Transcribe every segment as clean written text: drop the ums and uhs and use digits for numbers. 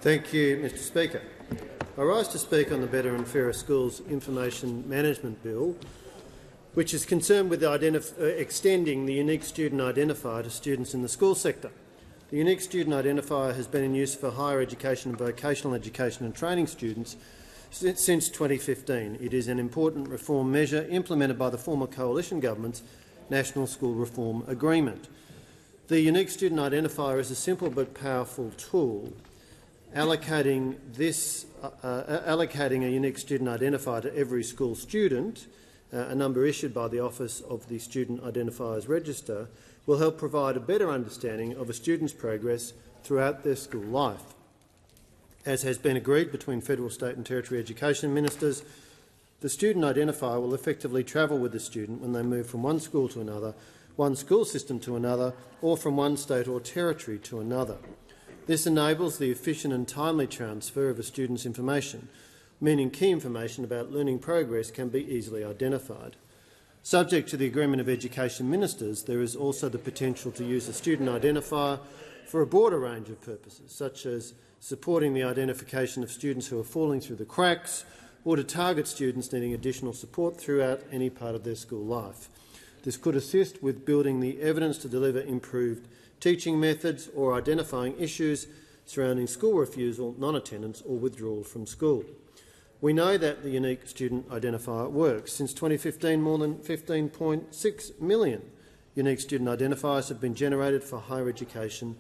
Thank you, Mr Speaker. I rise to speak on the Better and Fairer Schools Information Management Bill, which is concerned with extending the unique student identifier to students in the school sector. The unique student identifier has been in use for higher education and vocational education and training students since 2015. It is an important reform measure implemented by the former coalition government's National School Reform Agreement. The unique student identifier is a simple but powerful tool. Allocating a unique student identifier to every school student, a number issued by the Office of the Student Identifiers Register, will help provide a better understanding of a student's progress throughout their school life. As has been agreed between federal, state and territory education ministers, the student identifier will effectively travel with the student when they move from one school to another, one school system to another, or from one state or territory to another. This enables the efficient and timely transfer of a student's information, meaning key information about learning progress can be easily identified. Subject to the agreement of education ministers, there is also the potential to use a student identifier for a broader range of purposes, such as supporting the identification of students who are falling through the cracks, or to target students needing additional support throughout any part of their school life. This could assist with building the evidence to deliver improved teaching methods or identifying issues surrounding school refusal, non-attendance or withdrawal from school. We know that the unique student identifier works. Since 2015, more than 15.6 million unique student identifiers have been generated for higher education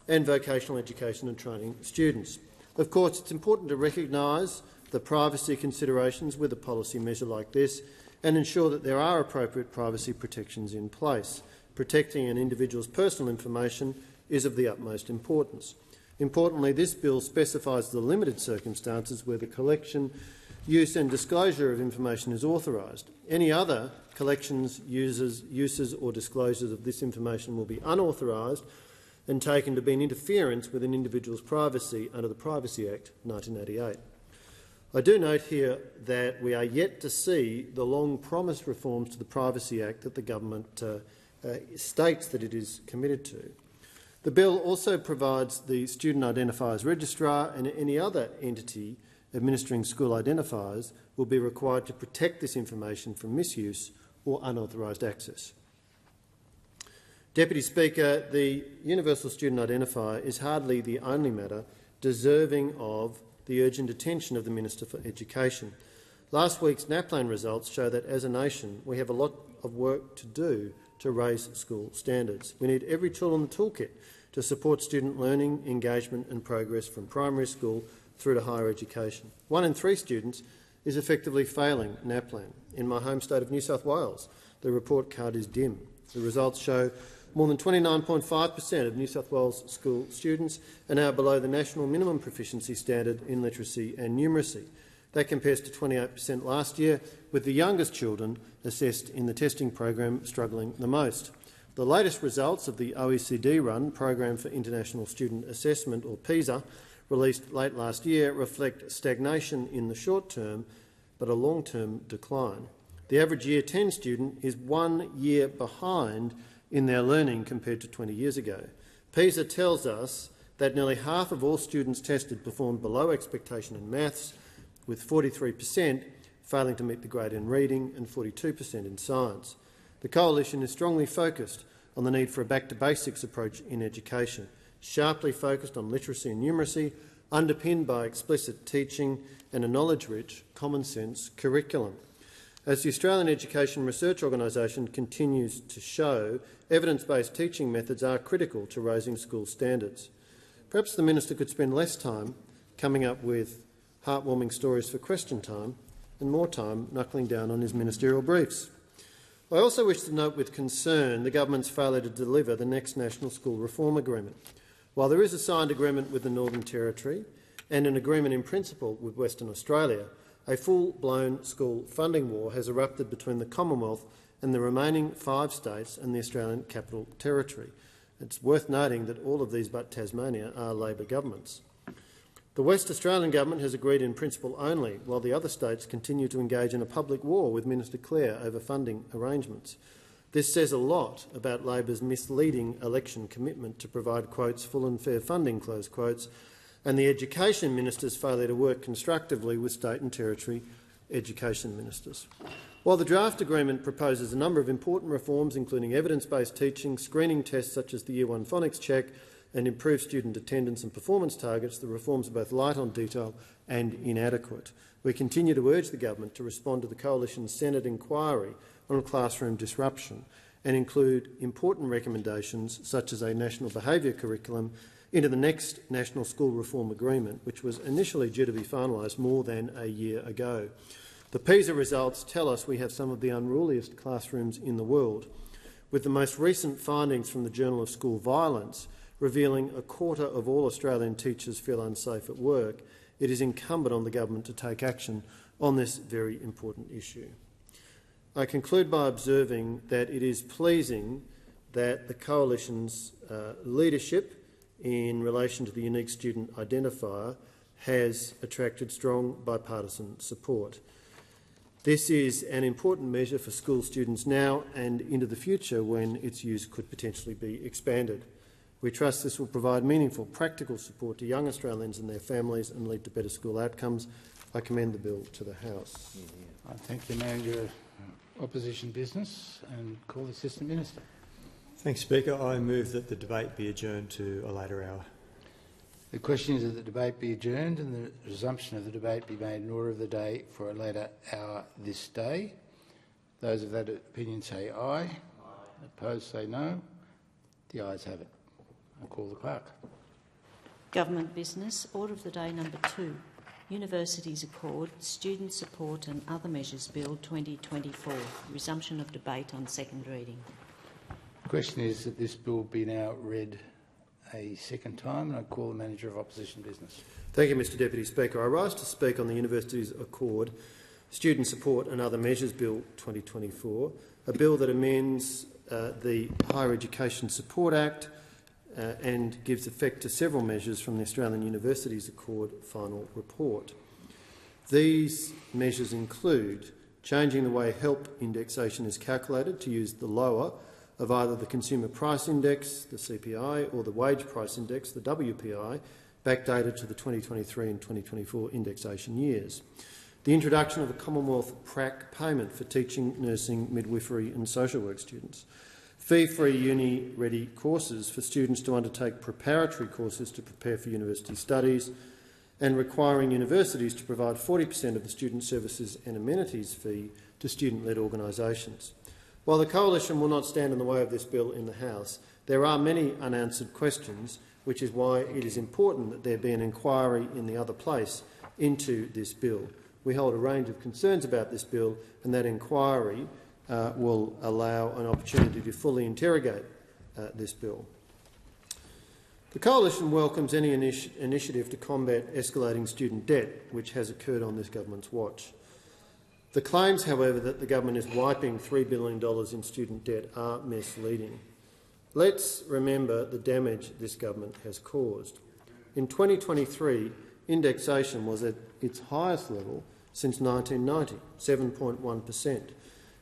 and vocational education and training students. Of course, it's important to recognise the privacy considerations with a policy measure like this and ensure that there are appropriate privacy protections in place. Protecting an individual's personal information is of the utmost importance. Importantly, this bill specifies the limited circumstances where the collection, use and disclosure of information is authorised. Any other collections, uses or disclosures of this information will be unauthorised and taken to be an interference with an individual's privacy under the Privacy Act 1988. I do note here that we are yet to see the long-promised reforms to the Privacy Act that the government states that it is committed to. The bill also provides the Student Identifiers Registrar and any other entity administering school identifiers will be required to protect this information from misuse or unauthorised access. Deputy Speaker, the Universal Student Identifier is hardly the only matter deserving of the urgent attention of the Minister for Education. Last week's NAPLAN results show that as a nation we have a lot of work to do to raise school standards. We need every tool in the toolkit to support student learning, engagement and progress from primary school through to higher education. 1 in 3 students is effectively failing NAPLAN. In my home state of New South Wales, the report card is dim. The results show more than 29.5% of New South Wales school students are now below the national minimum proficiency standard in literacy and numeracy. That compares to 28% last year, with the youngest children assessed in the testing program struggling the most. The latest results of the OECD-run Program for International Student Assessment, or PISA, released late last year, reflect stagnation in the short term but a long-term decline. The average Year 10 student is 1 year behind in their learning compared to 20 years ago. PISA tells us that nearly half of all students tested performed below expectation in maths, with 43% failing to meet the grade in reading and 42% in science. The Coalition is strongly focused on the need for a back-to-basics approach in education, sharply focused on literacy and numeracy, underpinned by explicit teaching and a knowledge-rich, common-sense curriculum. As the Australian Education Research Organisation continues to show, evidence-based teaching methods are critical to raising school standards. Perhaps the Minister could spend less time coming up with heartwarming stories for question time and more time knuckling down on his ministerial briefs. I also wish to note with concern the government's failure to deliver the next National School Reform Agreement. While there is a signed agreement with the Northern Territory and an agreement in principle with Western Australia, a full-blown school funding war has erupted between the Commonwealth and the remaining 5 states and the Australian Capital Territory. It's worth noting that all of these but Tasmania are Labor governments. The West Australian government has agreed in principle only, while the other states continue to engage in a public war with Minister Clare over funding arrangements. This says a lot about Labor's misleading election commitment to provide, quotes, full and fair funding, close quotes, and the Education Minister's failure to work constructively with state and territory education ministers. While the draft agreement proposes a number of important reforms, including evidence-based teaching, screening tests such as the Year 1 phonics check and improved student attendance and performance targets, the reforms are both light on detail and inadequate. We continue to urge the government to respond to the Coalition's Senate inquiry on classroom disruption and include important recommendations such as a national behaviour curriculum into the next National School Reform Agreement, which was initially due to be finalised more than a year ago. The PISA results tell us we have some of the unruliest classrooms in the world, with the most recent findings from the Journal of School Violence revealing a quarter of all Australian teachers feel unsafe at work. It is incumbent on the government to take action on this very important issue. I conclude by observing that it is pleasing that the Coalition's leadership in relation to the unique student identifier has attracted strong bipartisan support. This is an important measure for school students now and into the future when its use could potentially be expanded. We trust this will provide meaningful, practical support to young Australians and their families and lead to better school outcomes. I commend the bill to the House. I thank the Manager of Opposition Business and call the Assistant Minister. Thanks, Speaker. I move that the debate be adjourned to a later hour. The question is that the debate be adjourned and the resumption of the debate be made in order of the day for a later hour this day. Those of that opinion say aye. Opposed say no. The ayes have it. I call the clerk. Government business. Order of the day number 2. Universities Accord, Student Support and Other Measures Bill 2024. Resumption of debate on second reading. The question is that this bill be now read a second time, and I call the Manager of Opposition Business. Thank you, Mr Deputy Speaker. I rise to speak on the Universities Accord, Student Support and Other Measures Bill 2024, a bill that amends the Higher Education Support Act and gives effect to several measures from the Australian Universities Accord final report. These measures include changing the way HELP indexation is calculated to use the lower of either the Consumer Price Index, the CPI, or the Wage Price Index, the WPI, backdated to the 2023 and 2024 indexation years. The introduction of a Commonwealth prac payment for teaching, nursing, midwifery and social work students. Fee-free uni-ready courses for students to undertake preparatory courses to prepare for university studies, and requiring universities to provide 40% of the student services and amenities fee to student-led organisations. While the Coalition will not stand in the way of this bill in the House, there are many unanswered questions, which is why it is important that there be an inquiry in the other place into this bill. We hold a range of concerns about this bill, and that inquiry will allow an opportunity to fully interrogate this bill. The Coalition welcomes any initiative to combat escalating student debt, which has occurred on this government's watch. The claims, however, that the government is wiping $3 billion in student debt are misleading. Let's remember the damage this government has caused. In 2023, indexation was at its highest level since 1990, 7.1%,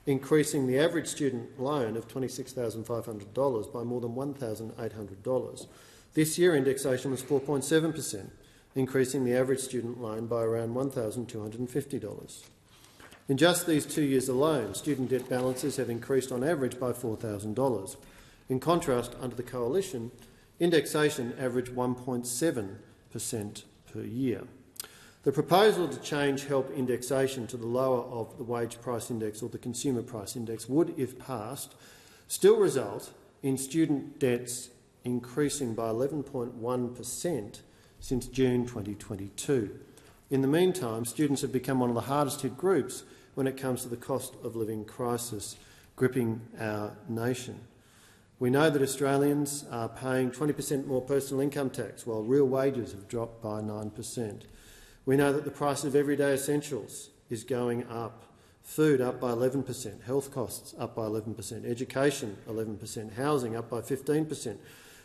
increasing the average student loan of $26,500 by more than $1,800. This year, indexation was 4.7%, increasing the average student loan by around $1,250. In just these 2 years alone, student debt balances have increased on average by $4,000. In contrast, under the Coalition, indexation averaged 1.7% per year. The proposal to change HELP indexation to the lower of the Wage Price Index or the Consumer Price Index would, if passed, still result in student debts increasing by 11.1% since June 2022. In the meantime, students have become one of the hardest hit groups when it comes to the cost of living crisis gripping our nation. We know that Australians are paying 20% more personal income tax, while real wages have dropped by 9%. We know that the price of everyday essentials is going up. Food up by 11%, health costs up by 11%, education 11%, housing up by 15%,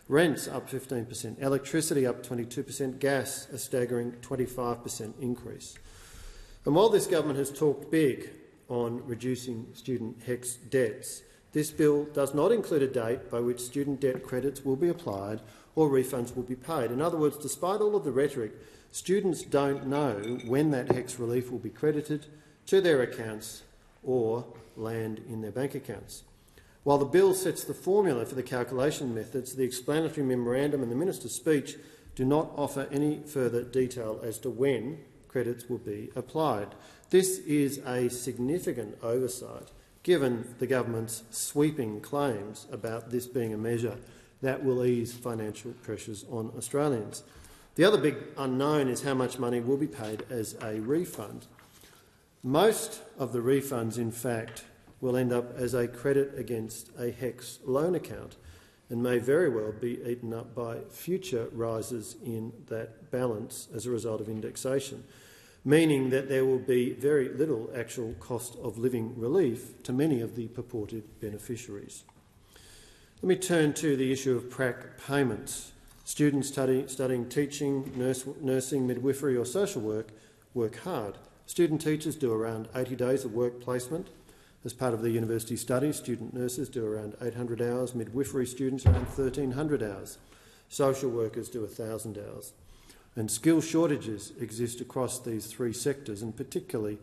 rents up 15%, electricity up 22%, gas a staggering 25% increase. And while this government has talked big on reducing student HECS debts, this bill does not include a date by which student debt credits will be applied or refunds will be paid. In other words, despite all of the rhetoric, students don't know when that HECS relief will be credited to their accounts or land in their bank accounts. While the bill sets the formula for the calculation methods, the explanatory memorandum and the Minister's speech do not offer any further detail as to when credits will be applied. This is a significant oversight, given the government's sweeping claims about this being a measure that will ease financial pressures on Australians. The other big unknown is how much money will be paid as a refund. Most of the refunds, in fact, will end up as a credit against a HECS loan account and may very well be eaten up by future rises in that balance as a result of indexation, meaning that there will be very little actual cost of living relief to many of the purported beneficiaries. Let me turn to the issue of prac payments. Students studying teaching, nursing, midwifery or social work hard. Student teachers do around 80 days of work placement as part of their university studies. Student nurses do around 800 hours, midwifery students around 1,300 hours. Social workers do 1,000 hours. And skill shortages exist across these three sectors and particularly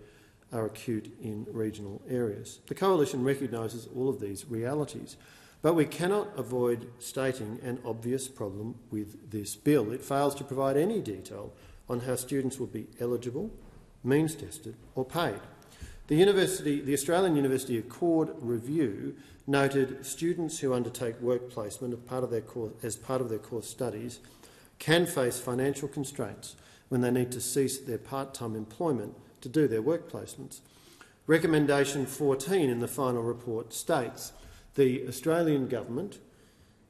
are acute in regional areas. The Coalition recognises all of these realities, but we cannot avoid stating an obvious problem with this bill. It fails to provide any detail on how students will be eligible, means tested or paid. The Australian University Accord Review noted students who undertake work placement as part of their course studies can face financial constraints when they need to cease their part-time employment to do their work placements. Recommendation 14 in the final report states the Australian Government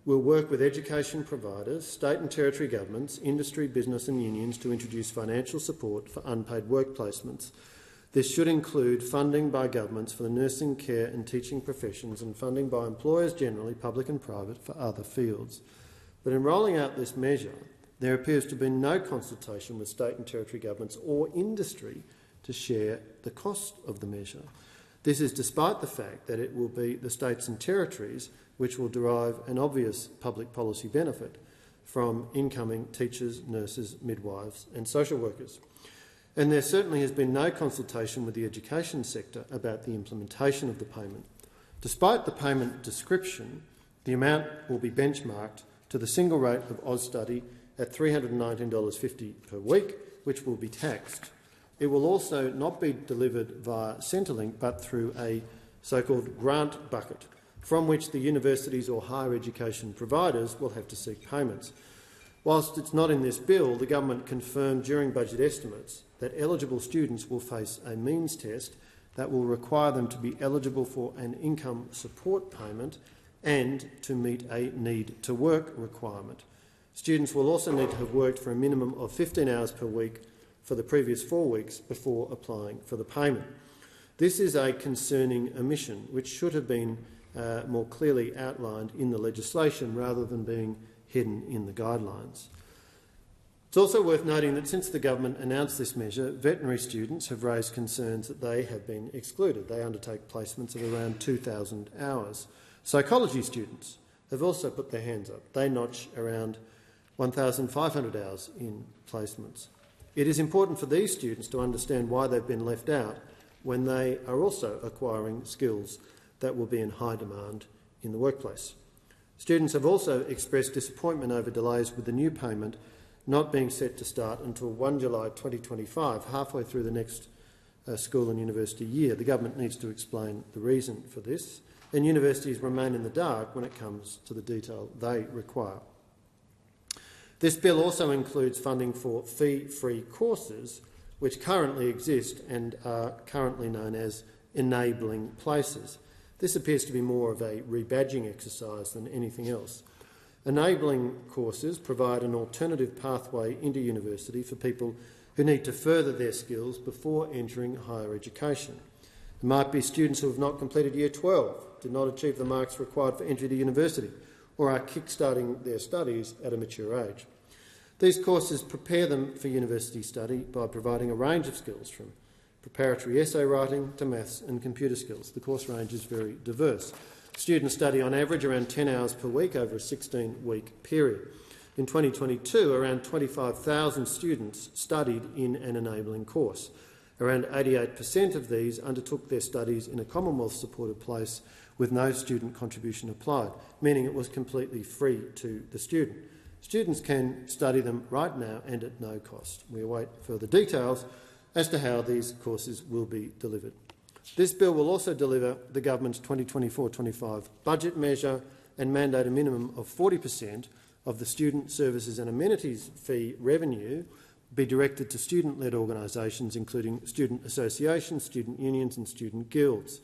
will work with education providers, state and territory governments, industry, business and unions to introduce financial support for unpaid work placements. This should include funding by governments for the nursing, care and teaching professions and funding by employers generally, public and private, for other fields. But in rolling out this measure, there appears to have been no consultation with state and territory governments or industry to share the cost of the measure. This is despite the fact that it will be the states and territories which will derive an obvious public policy benefit from incoming teachers, nurses, midwives and social workers. And there certainly has been no consultation with the education sector about the implementation of the payment. Despite the payment description, the amount will be benchmarked to the single rate of AusStudy at $319.50 per week, which will be taxed. It will also not be delivered via Centrelink but through a so-called grant bucket, from which the universities or higher education providers will have to seek payments. Whilst it's not in this bill, the government confirmed during budget estimates that eligible students will face a means test that will require them to be eligible for an income support payment and to meet a need-to-work requirement. Students will also need to have worked for a minimum of 15 hours per week for the previous 4 weeks before applying for the payment. This is a concerning omission which should have been more clearly outlined in the legislation rather than being hidden in the guidelines. It's also worth noting that since the government announced this measure, veterinary students have raised concerns that they have been excluded. They undertake placements of around 2,000 hours. Psychology students have also put their hands up. They notch around 1,500 hours in placements. It is important for these students to understand why they've been left out when they are also acquiring skills that will be in high demand in the workplace. Students have also expressed disappointment over delays with the new payment not being set to start until 1 July 2025, halfway through the next school and university year. The government needs to explain the reason for this, and universities remain in the dark when it comes to the detail they require. This bill also includes funding for fee-free courses which currently exist and are currently known as enabling places. This appears to be more of a rebadging exercise than anything else. Enabling courses provide an alternative pathway into university for people who need to further their skills before entering higher education. It might be students who have not completed Year 12, did not achieve the marks required for entry to university, or are kick-starting their studies at a mature age. These courses prepare them for university study by providing a range of skills from preparatory essay writing to maths and computer skills. The course range is very diverse. Students study on average around 10 hours per week over a 16-week period. In 2022, around 25,000 students studied in an enabling course. Around 88% of these undertook their studies in a Commonwealth-supported place with no student contribution applied, meaning it was completely free to the student. Students can study them right now and at no cost. We await further details as to how these courses will be delivered. This bill will also deliver the government's 2024-25 budget measure and mandate a minimum of 40% of the student services and amenities fee revenue be directed to student-led organisations, including student associations, student unions and student guilds.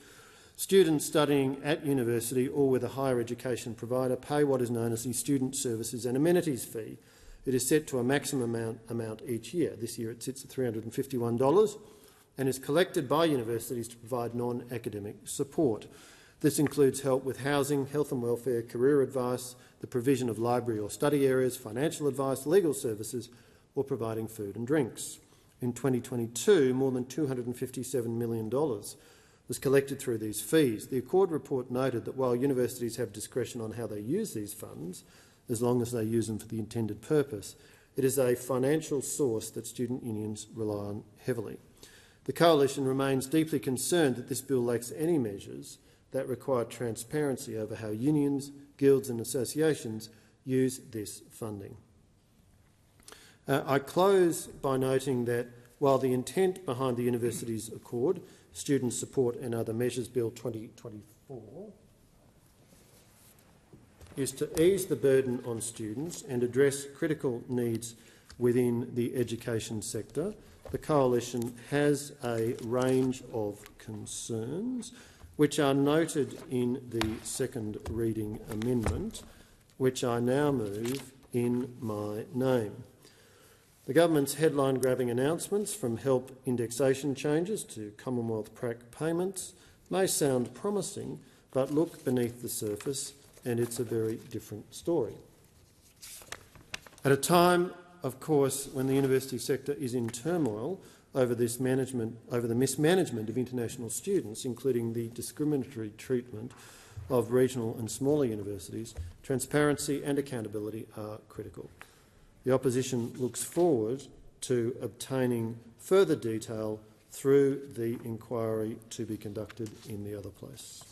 Students studying at university or with a higher education provider pay what is known as the Student Services and Amenities Fee. It is set to a maximum amount each year. This year it sits at $351 and is collected by universities to provide non-academic support. This includes help with housing, health and welfare, career advice, the provision of library or study areas, financial advice, legal services, or providing food and drinks. In 2022, more than $257 million was collected through these fees. The Accord report noted that while universities have discretion on how they use these funds, as long as they use them for the intended purpose, it is a financial source that student unions rely on heavily. The Coalition remains deeply concerned that this bill lacks any measures that require transparency over how unions, guilds and associations use this funding. I close by noting that while the intent behind the Universities Accord, Student Support and Other Measures Bill 2024 is to ease the burden on students and address critical needs within the education sector, the Coalition has a range of concerns which are noted in the second reading amendment, which I now move in my name. The government's headline-grabbing announcements, from help indexation changes to Commonwealth PRAC payments, may sound promising, but look beneath the surface and it's a very different story. At a time, of course, when the university sector is in turmoil over the mismanagement of international students, including the discriminatory treatment of regional and smaller universities, transparency and accountability are critical. The opposition looks forward to obtaining further detail through the inquiry to be conducted in the other place.